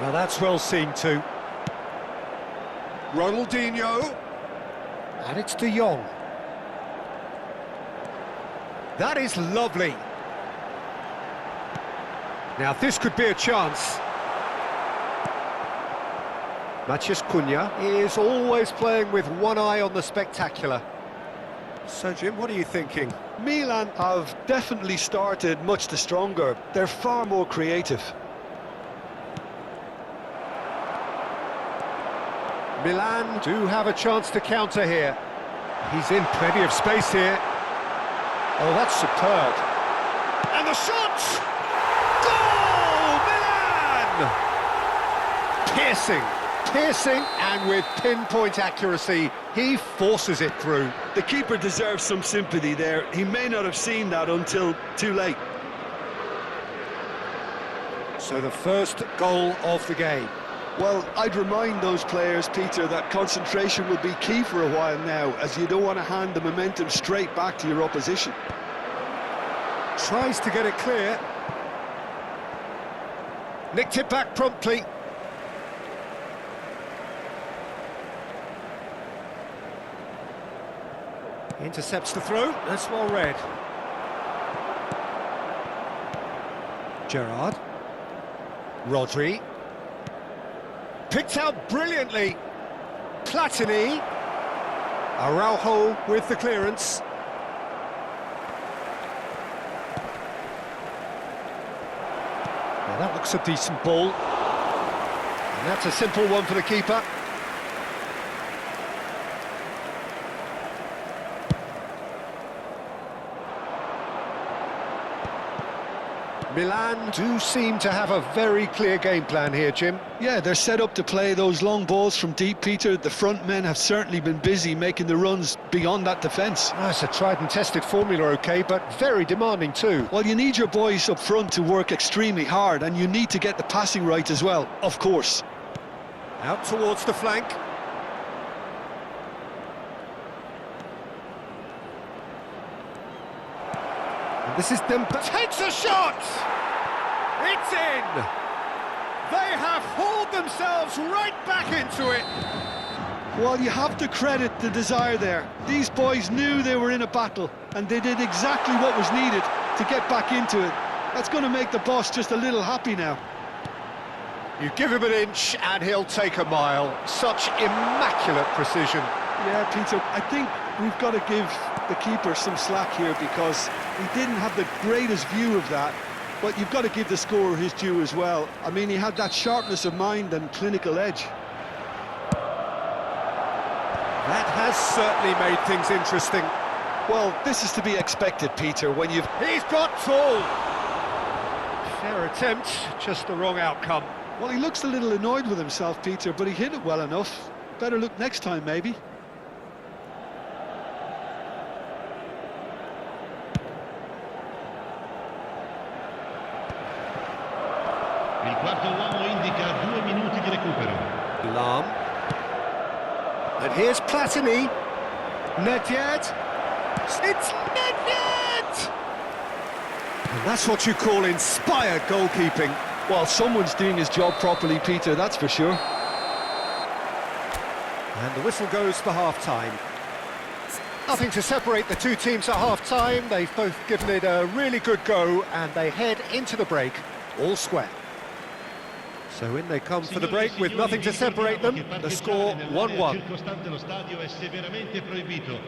Now that's well seen too. Ronaldinho. And it's De Jong. That is lovely. Now this could be a chance. Matheus Cunha is always playing with one eye on the spectacular. So Jim, what are you thinking? Milan have definitely started much the stronger. They're far more creative. Milan do have a chance to counter here. He's in plenty of space here. Oh, that's superb. And the shot! Goal! Milan! Piercing, and with pinpoint accuracy, he forces it through. The keeper deserves some sympathy there. He may not have seen that until too late. So the first goal of the game. Well, I'd remind those players, Peter, that concentration will be key for a while now, as you don't want to hand the momentum straight back to your opposition. Tries to get it clear. Nicked it back promptly. Intercepts the throw, that's well read. Gerrard. Rodri. Picked out brilliantly. Platini. Araujo with the clearance. Now that looks a decent ball. And that's a simple one for the keeper. Milan do seem to have a very clear game plan here, Jim. Yeah, they're set up to play those long balls from deep, Peter. The front men have certainly been busy making the runs beyond that defence. It's a tried and tested formula, OK, but very demanding too. Well, you need your boys up front to work extremely hard, and you need to get the passing right as well, of course. Out towards the flank. This is Dembele. Takes a shot! It's in! They have hauled themselves right back into it! Well, you have to credit the desire there. These boys knew they were in a battle, and they did exactly what was needed to get back into it. That's going to make the boss just a little happy now. You give him an inch and he'll take a mile. Such immaculate precision. Yeah, Peter, I think we've got to give the keeper some slack here, because he didn't have the greatest view of that, but you've got to give the scorer his due as well. I mean, he had that sharpness of mind and clinical edge. That has certainly made things interesting. Well, this is to be expected, Peter, when you've... He's got full! Fair attempt, just the wrong outcome. Well, he looks a little annoyed with himself, Peter, but he hit it well enough. Better look next time, maybe. Il quarto uomo indica 2 minuti di recupero. Lahm. And here's Platini. Nedved. It's Nedved! And that's what you call inspired goalkeeping. Well, someone's doing his job properly, Peter, that's for sure. And the whistle goes for half-time. Nothing to separate the two teams at half-time. They've both given it a really good go, and they head into the break all square. So in they come for the break with nothing to separate them. The score 1-1. Circostante lo stadio è severamente proibito.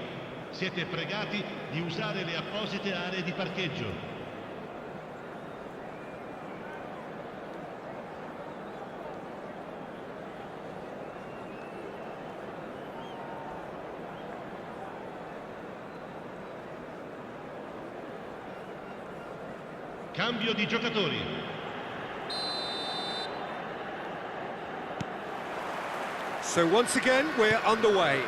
Siete pregati di usare le apposite aree di parcheggio. Cambio di giocatori. So once again, we're underway.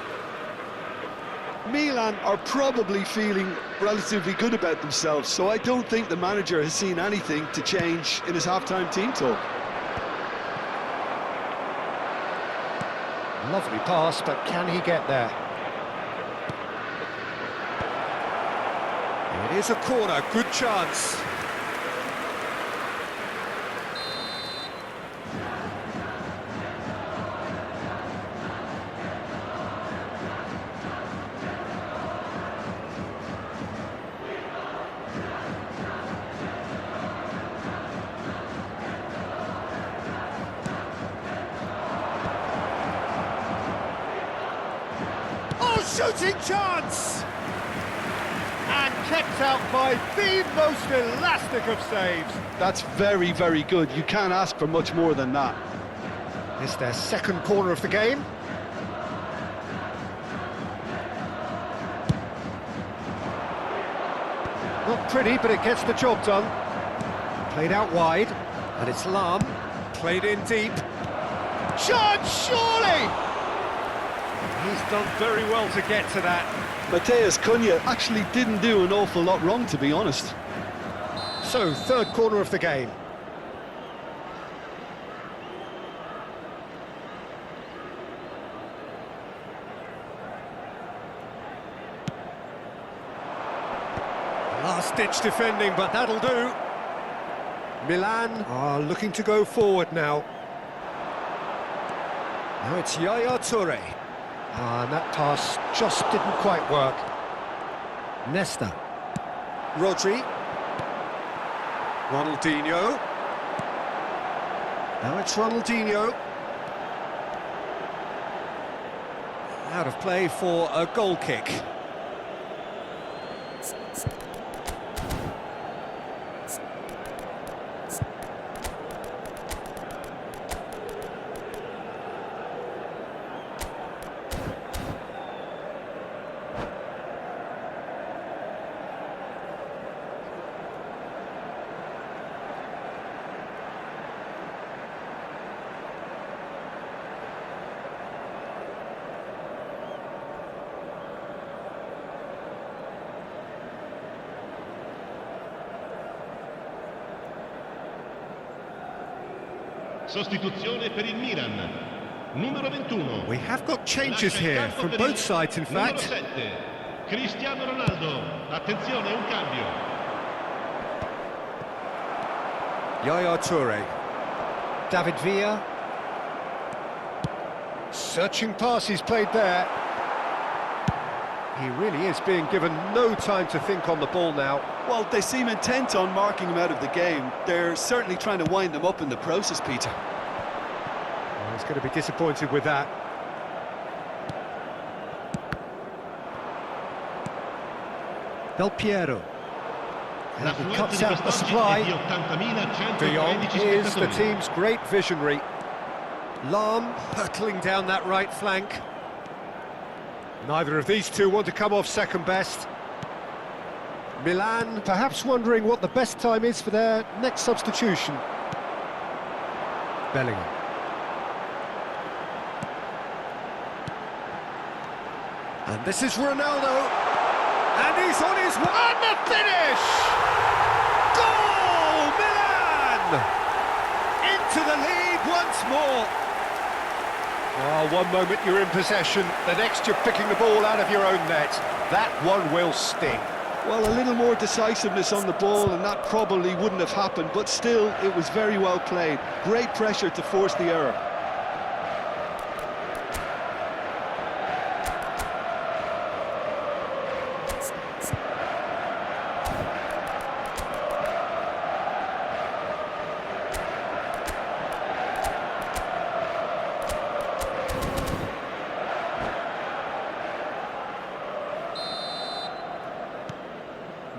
Milan are probably feeling relatively good about themselves, so I don't think the manager has seen anything to change in his half-time team talk. Lovely pass, but can he get there? It is a corner, good chance. Shooting chance! And kept out by the most elastic of saves. That's very, very good. You can't ask for much more than that. It's their second corner of the game. Not pretty, but it gets the job done. Played out wide, and it's Lahm. Played in deep. Chance, surely! He's done very well to get to that. Matheus Cunha actually didn't do an awful lot wrong, to be honest. So, third corner of the game. Last-ditch defending, but that'll do. Milan are looking to go forward now. Now it's Yaya Toure. And that pass just didn't quite work. Nesta. Rodri. Ronaldinho. Now it's Ronaldinho. Out of play for a goal kick. Sostituzione per il Milan. Numero 21. We have got changes here from both sides, in Numero fact. 7. Cristiano Ronaldo. Attenzione, un cambio. Yaya Toure. David Villa. Searching pass he's played there. He really is being given no time to think on the ball now. Well, they seem intent on marking him out of the game. They're certainly trying to wind him up in the process, Peter. Well, he's going to be disappointed with that. Del Piero. And he cuts out the supply. De Jong is the team's great visionary. Lahm hurtling down that right flank. Neither of these two want to come off second best. Milan perhaps wondering what the best time is for their next substitution. Bellingham. And this is Ronaldo. And he's on his way. And the finish! Goal! Milan! Into the lead once more. Oh, one moment you're in possession, the next you're picking the ball out of your own net. That one will sting. Well, a little more decisiveness on the ball and that probably wouldn't have happened, but still, it was very well played. Great pressure to force the error.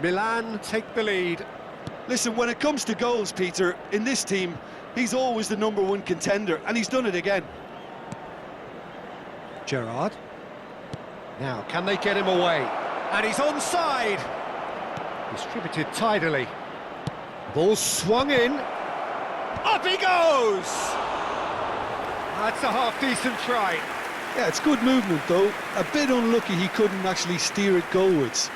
Milan take the lead. Listen, when it comes to goals, Peter, in this team, he's always the #1 contender, and he's done it again. Gerrard. Now, can they get him away? And he's onside. Distributed tidily. Ball swung in. Up he goes! That's a half-decent try. Yeah, it's good movement, though. A bit unlucky he couldn't actually steer it goalwards.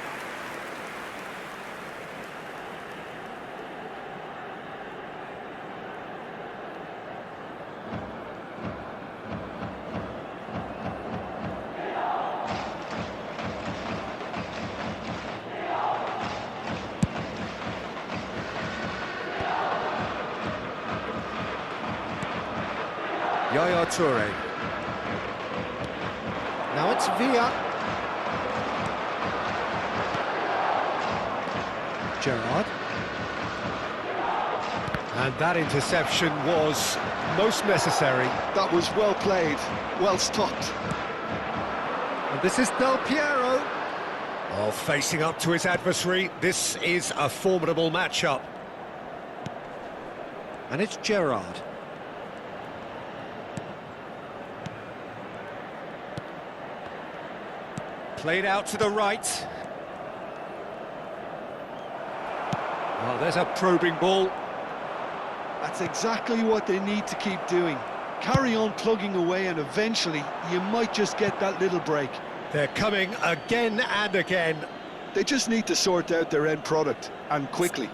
Yaya Toure. Now it's Villa. Gerrard. And that interception was most necessary. That was well played, well stopped. And this is Del Piero. Oh, facing up to his adversary. This is a formidable matchup. And it's Gerrard. Played out to the right. Oh, there's a probing ball. That's exactly what they need to keep doing. Carry on plugging away and eventually you might just get that little break. They're coming again and again. They just need to sort out their end product, and quickly.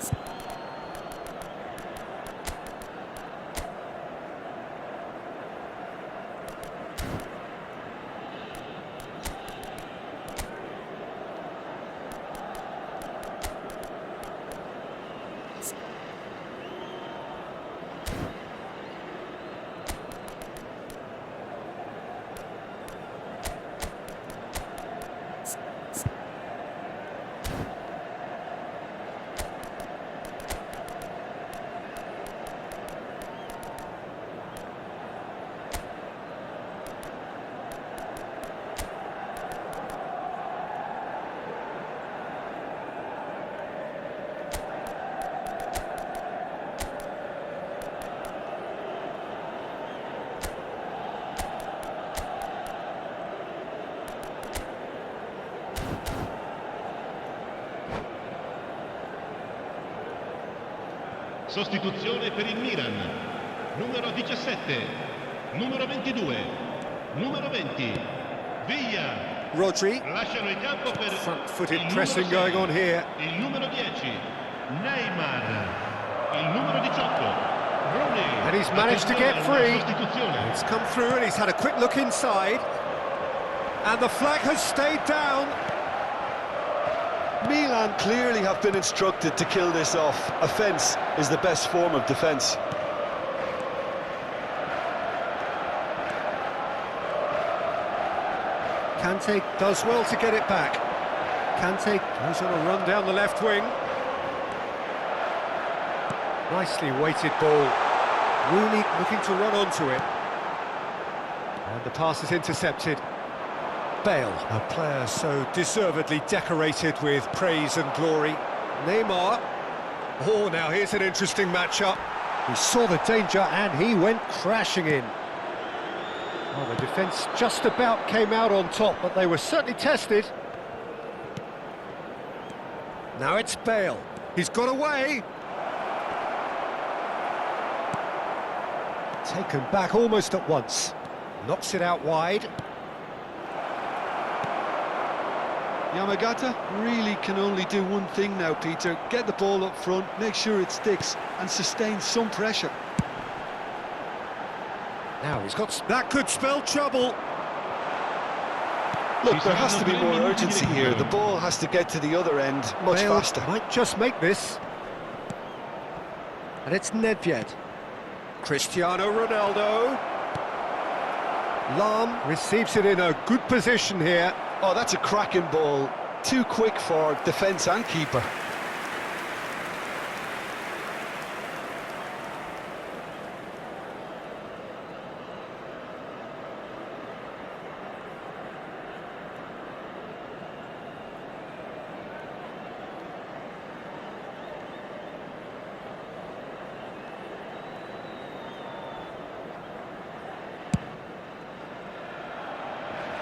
Sostituzione per il Milan. Numero 17, numero 22, numero 20. Via. Rodri. Lasciano il campo per Front-footed il pressing numero 6, going on here. Il numero 10, Neymar. Il numero 18, Rooney. And he's managed to get free. Sostituzione. It's come through and he's had a quick look inside. And the flag has stayed down. Milan clearly have been instructed to kill this off. Offence is the best form of defence. Kante does well to get it back. Kante goes on a run down the left wing. Nicely weighted ball. Rooney looking to run onto it. And the pass is intercepted. Bale, a player so deservedly decorated with praise and glory. Neymar. Oh, now here's an interesting matchup. He saw the danger and he went crashing in. Well, the defence just about came out on top, but they were certainly tested. Now it's Bale. He's got away. Taken back almost at once. Knocks it out wide. Yamagata really can only do one thing now, Peter. Get the ball up front, make sure it sticks, and sustain some pressure. Now he's got... That could spell trouble. Look, there has to be more urgency here. The ball has to get to the other end much Bale faster. might just make this. And it's Nedved. Cristiano Ronaldo. Lahm receives it in a good position here. Oh, that's a cracking ball. Too quick for defence and keeper.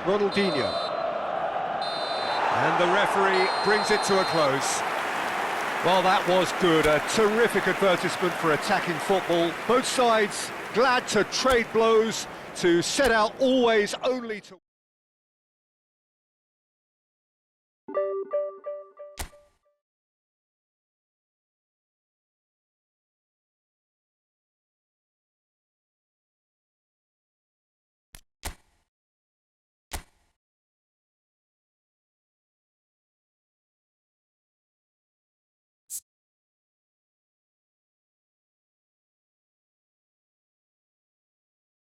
Ronaldinho. And the referee brings it to a close. Well, that was good. A terrific advertisement for attacking football. Both sides glad to trade blows, to set out always only to...